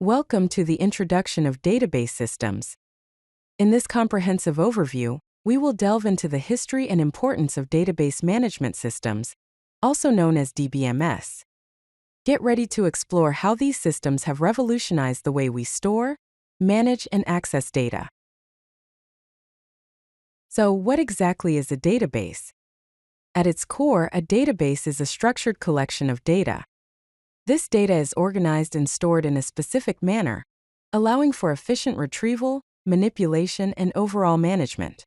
Welcome to the introduction of database systems. In this comprehensive overview, we will delve into the history and importance of database management systems, also known as DBMS. Get ready to explore how these systems have revolutionized the way we store, manage, and access data. So, what exactly is a database? At its core, a database is a structured collection of data. This data is organized and stored in a specific manner, allowing for efficient retrieval, manipulation, and overall management.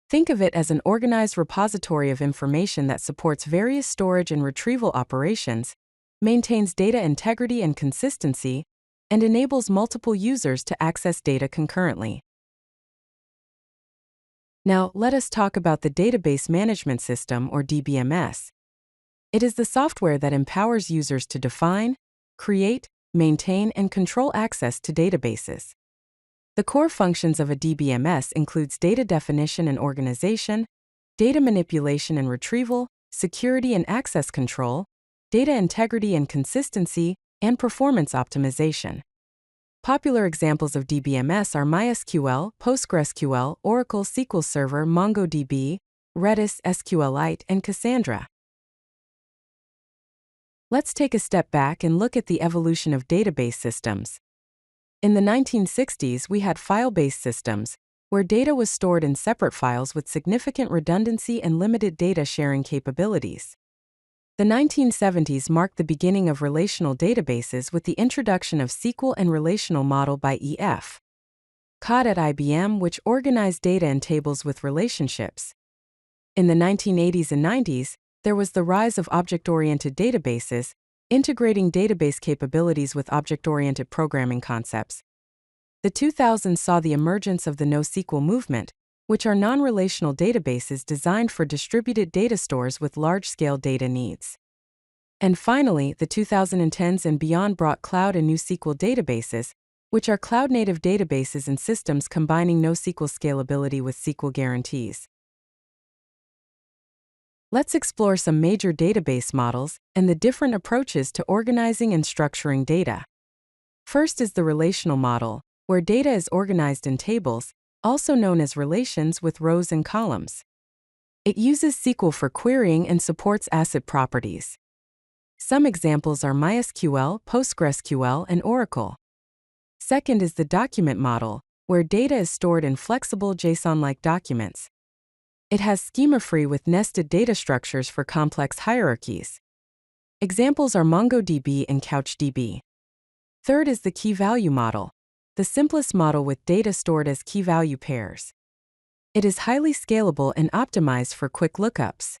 Think of it as an organized repository of information that supports various storage and retrieval operations, maintains data integrity and consistency, and enables multiple users to access data concurrently. Now, let us talk about the Database Management System, or DBMS. It is the software that empowers users to define, create, maintain, and control access to databases. The core functions of a DBMS includes data definition and organization, data manipulation and retrieval, security and access control, data integrity and consistency, and performance optimization. Popular examples of DBMS are MySQL, PostgreSQL, Oracle SQL Server, MongoDB, Redis SQLite, and Cassandra. Let's take a step back and look at the evolution of database systems. In the 1960s, we had file-based systems, where data was stored in separate files with significant redundancy and limited data sharing capabilities. The 1970s marked the beginning of relational databases with the introduction of SQL and Relational model by E.F. Codd at IBM, which organized data in tables with relationships. In the 1980s and 90s, there was the rise of object-oriented databases, integrating database capabilities with object-oriented programming concepts. The 2000s saw the emergence of the NoSQL movement, which are non-relational databases designed for distributed data stores with large-scale data needs. And finally, the 2010s and beyond brought cloud and NewSQL databases, which are cloud-native databases and systems combining NoSQL scalability with SQL guarantees. Let's explore some major database models and the different approaches to organizing and structuring data. First is the relational model, where data is organized in tables, also known as relations with rows and columns. It uses SQL for querying and supports ACID properties. Some examples are MySQL, PostgreSQL, and Oracle. Second is the document model, where data is stored in flexible JSON-like documents. It has schema-free with nested data structures for complex hierarchies. Examples are MongoDB and CouchDB. Third is the key-value model, the simplest model with data stored as key-value pairs. It is highly scalable and optimized for quick lookups.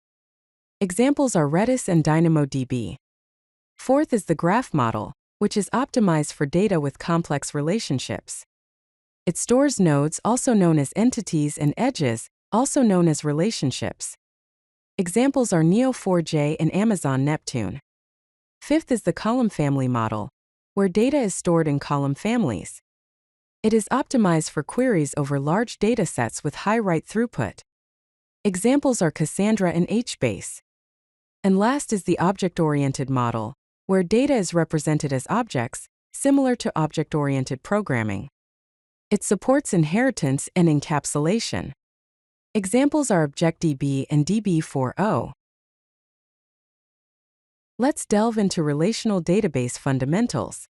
Examples are Redis and DynamoDB. Fourth is the graph model, which is optimized for data with complex relationships. It stores nodes, also known as entities, and edges, also known as relationships. Examples are Neo4j and Amazon Neptune. Fifth is the column family model, where data is stored in column families. It is optimized for queries over large data sets with high write throughput. Examples are Cassandra and HBase. And last is the object-oriented model, where data is represented as objects, similar to object-oriented programming. It supports inheritance and encapsulation. Examples are ObjectDB and DB4O. Let's delve into relational database fundamentals.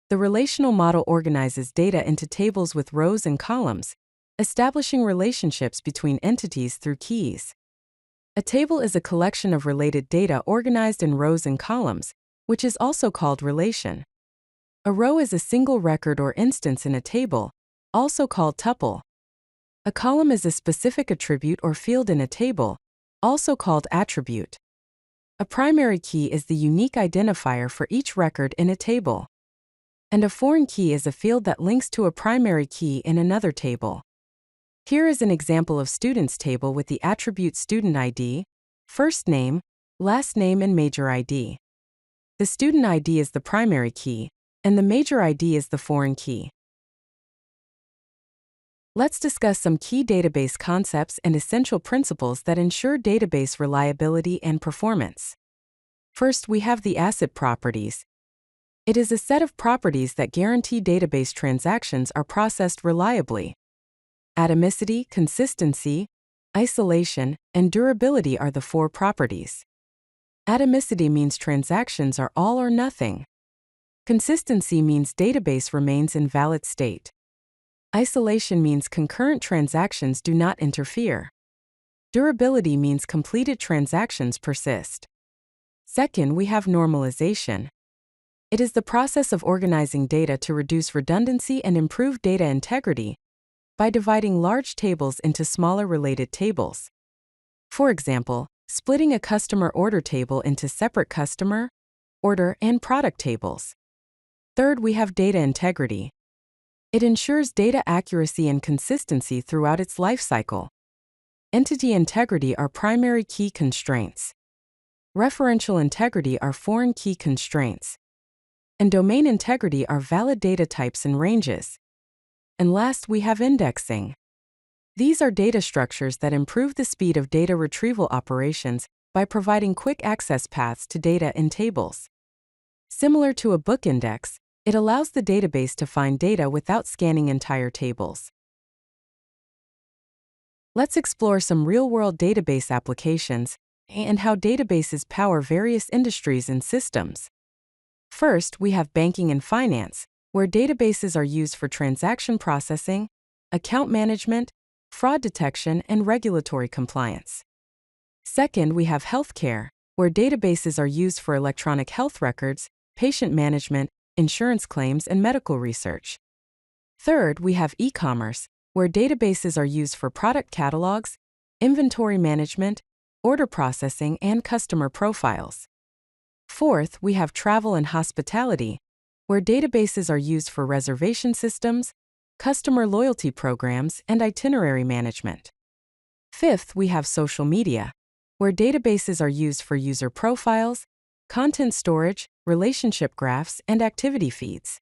The relational model organizes data into tables with rows and columns, establishing relationships between entities through keys. A table is a collection of related data organized in rows and columns, which is also called relation. A row is a single record or instance in a table, also called tuple. A column is a specific attribute or field in a table, also called attribute. A primary key is the unique identifier for each record in a table. And a foreign key is a field that links to a primary key in another table. Here is an example of students table with the attribute student ID, first name, last name, and major ID. The student ID is the primary key, and the major ID is the foreign key. Let's discuss some key database concepts and essential principles that ensure database reliability and performance. First, we have the ACID properties. It is a set of properties that guarantee database transactions are processed reliably. Atomicity, consistency, isolation, and durability are the four properties. Atomicity means transactions are all or nothing. Consistency means database remains in valid state. Isolation means concurrent transactions do not interfere. Durability means completed transactions persist. Second, we have normalization. It is the process of organizing data to reduce redundancy and improve data integrity by dividing large tables into smaller related tables. For example, splitting a customer order table into separate customer, order, and product tables. Third, we have data integrity. It ensures data accuracy and consistency throughout its lifecycle. Entity integrity are primary key constraints. Referential integrity are foreign key constraints. And domain integrity are valid data types and ranges. And last, we have indexing. These are data structures that improve the speed of data retrieval operations by providing quick access paths to data in tables. Similar to a book index, it allows the database to find data without scanning entire tables. Let's explore some real-world database applications and how databases power various industries and systems. First, we have banking and finance, where databases are used for transaction processing, account management, fraud detection, and regulatory compliance. Second, we have healthcare, where databases are used for electronic health records, patient management, insurance claims, and medical research. Third, we have e-commerce, where databases are used for product catalogs, inventory management, order processing, and customer profiles. Fourth, we have travel and hospitality, where databases are used for reservation systems, customer loyalty programs, and itinerary management. Fifth, we have social media, where databases are used for user profiles, content storage, relationship graphs, and activity feeds.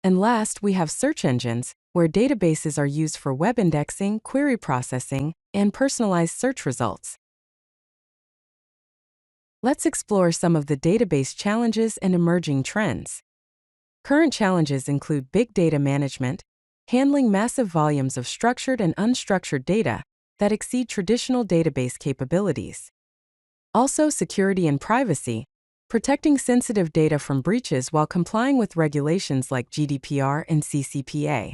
And last, we have search engines, where databases are used for web indexing, query processing, and personalized search results. Let's explore some of the database challenges and emerging trends. Current challenges include big data management, handling massive volumes of structured and unstructured data that exceed traditional database capabilities. Also, security and privacy, protecting sensitive data from breaches while complying with regulations like GDPR and CCPA.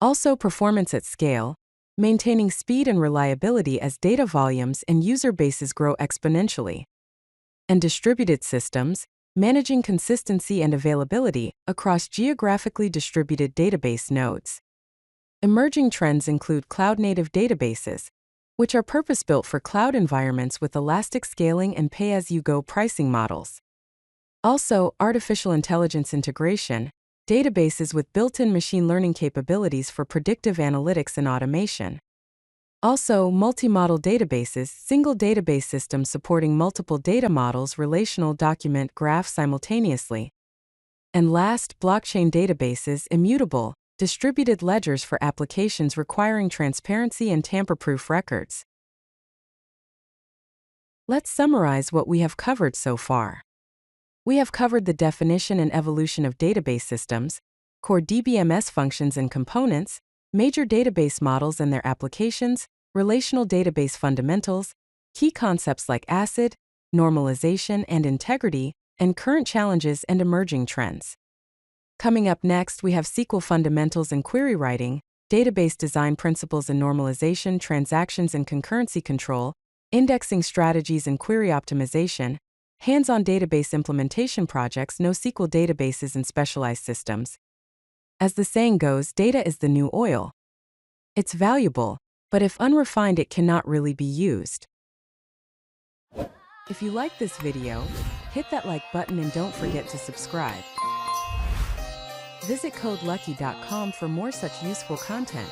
Also, performance at scale, maintaining speed and reliability as data volumes and user bases grow exponentially. And distributed systems, managing consistency and availability across geographically distributed database nodes. Emerging trends include cloud-native databases, which are purpose-built for cloud environments with elastic scaling and pay-as-you-go pricing models. Also, artificial intelligence integration, databases with built-in machine learning capabilities for predictive analytics and automation. Also, multi-model databases, single database systems supporting multiple data models, relational, document, graph simultaneously. And last, blockchain databases, immutable, distributed ledgers for applications requiring transparency and tamper-proof records. Let's summarize what we have covered so far. We have covered the definition and evolution of database systems, core DBMS functions and components, major database models and their applications, relational database fundamentals, key concepts like ACID, normalization and integrity, and current challenges and emerging trends. Coming up next, we have SQL fundamentals and query writing, database design principles and normalization, transactions and concurrency control, indexing strategies and query optimization, hands-on database implementation projects, NoSQL databases and specialized systems. As the saying goes, data is the new oil. It's valuable, but if unrefined, it cannot really be used. If you like this video, hit that like button and don't forget to subscribe. Visit codelucky.com for more such useful content.